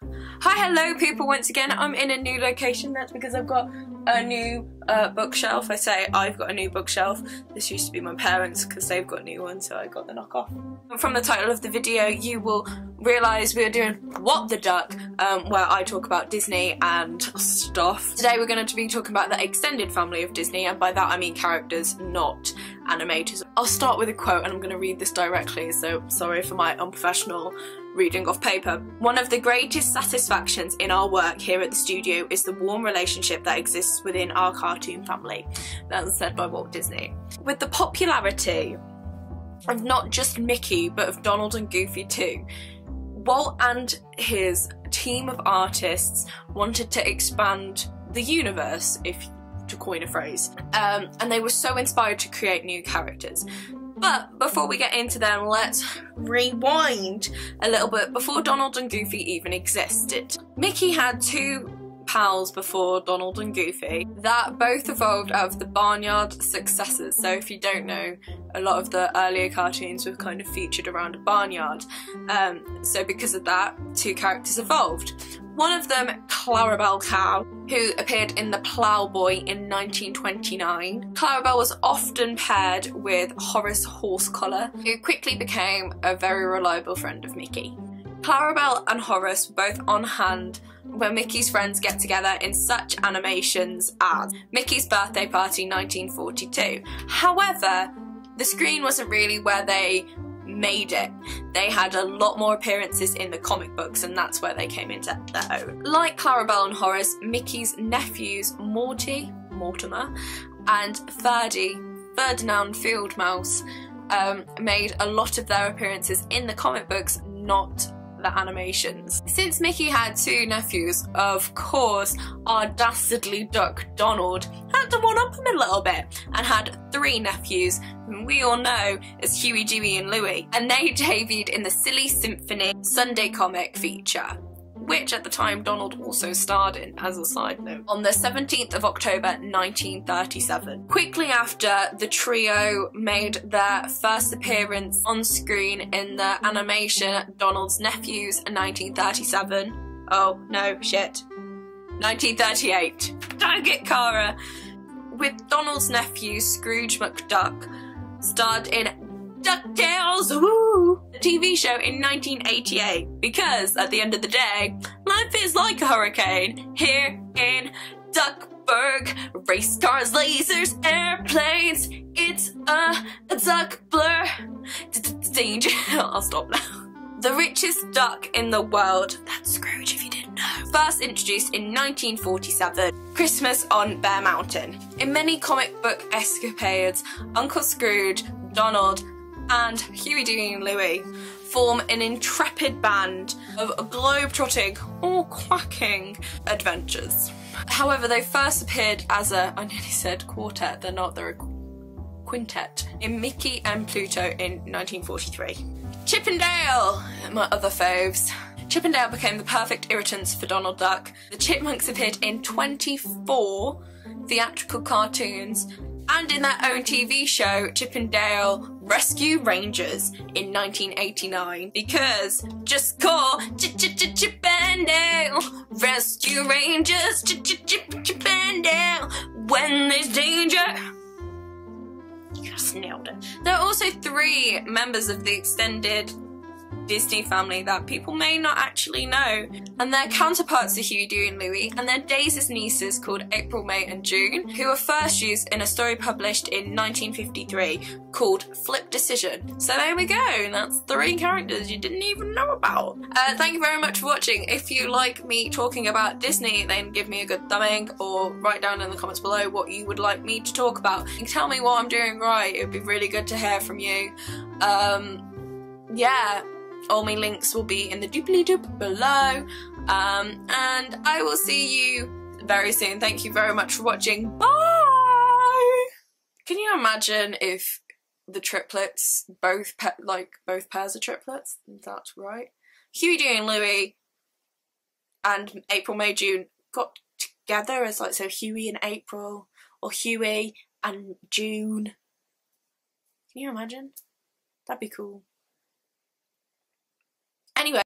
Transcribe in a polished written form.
Hi, hello people, once again I'm in a new location. That's because I've got a new bookshelf. I say I've got a new bookshelf. This used to be my parents because they've got a new one, so I got the knockoff. From the title of the video you will realise we are doing What the Duck, where I talk about Disney and stuff. Today we're going to be talking about the extended family of Disney, and by that I mean characters, not animators. I'll start with a quote and I'm going to read this directly, so sorry for my unprofessional reading off paper. "One of the greatest satisfactions in our work here at the studio is the warm relationship that exists within our cartoon family." That was said by Walt Disney. With the popularity of not just Mickey but of Donald and Goofy too, Walt and his team of artists wanted to expand the universe, if to coin a phrase, and they were so inspired to create new characters. But before we get into them, let's rewind a little bit before Donald and Goofy even existed. Mickey had two pals before Donald and Goofy that both evolved out of the Barnyard successors. So if you don't know, a lot of the earlier cartoons were kind of featured around a barnyard. So because of that, two characters evolved. One of them, Clarabelle Cow, who appeared in The Ploughboy in 1929. Clarabelle was often paired with Horace Horsecollar, who quickly became a very reliable friend of Mickey. Clarabelle and Horace were both on hand when Mickey's friends get together in such animations as Mickey's Birthday Party 1942. However, the screen wasn't really where they made it. They had a lot more appearances in the comic books, and that's where they came into their own. Like Clarabelle and Horace, Mickey's nephews Mortimer and Ferdinand Fieldmouse made a lot of their appearances in the comic books, not the animations. Since Mickey had two nephews, of course our dastardly duck Donald had to one-up him a little bit and had three nephews whom we all know as Huey, Dewey and Louie, and they debuted in the Silly Symphony Sunday comic feature, which at the time Donald also starred in, as a side note, on the 17th of October 1937. Quickly after, the trio made their first appearance on screen in the animation Donald's Nephews in 1937. Oh no, shit. 1938. Dang it, Cara! With Donald's nephew Scrooge McDuck starred in DuckTales, woo! The TV show in 1988, because at the end of the day, life is like a hurricane here in Duckburg. Race cars, lasers, airplanes, it's a duck blur. Danger. I'll stop now. The richest duck in the world, that's Scrooge if you didn't know, first introduced in 1947, Christmas on Bear Mountain. In many comic book escapades, Uncle Scrooge, Donald, and Huey, Dewey and Louie form an intrepid band of globe-trotting or quacking adventures. However, they first appeared as I nearly said quartet, they're not, they're a quintet, in Mickey and Pluto in 1943. Chip and Dale, my other faves. Chip and Dale became the perfect irritants for Donald Duck. The Chipmunks appeared in 24 theatrical cartoons and in their own TV show, Chip and Dale Rescue Rangers in 1989, because just call Chip and Dale Rescue Rangers, Chip and Dale when there's danger. You just nailed it. There are also three members of the extended Disney family that people may not actually know, and they're counterparts to Huey, Dewey and Louie, and they're Daisy's nieces called April, May and June, who were first used in a story published in 1953 called Flip Decision. So there we go, that's three characters you didn't even know about. Thank you very much for watching. If you like me talking about Disney, then give me a good thumbing or write down in the comments below what you would like me to talk about. And tell me what I'm doing right, it would be really good to hear from you. Yeah. All my links will be in the doobly-doop below, and I will see you very soon. Thank you very much for watching. Bye! Can you imagine if the triplets, both pairs of triplets, that's right, Huey, Dewey and Louie and April, May, June got together as like, so Huey and April, or Huey and June. Can you imagine? That'd be cool. Anyway.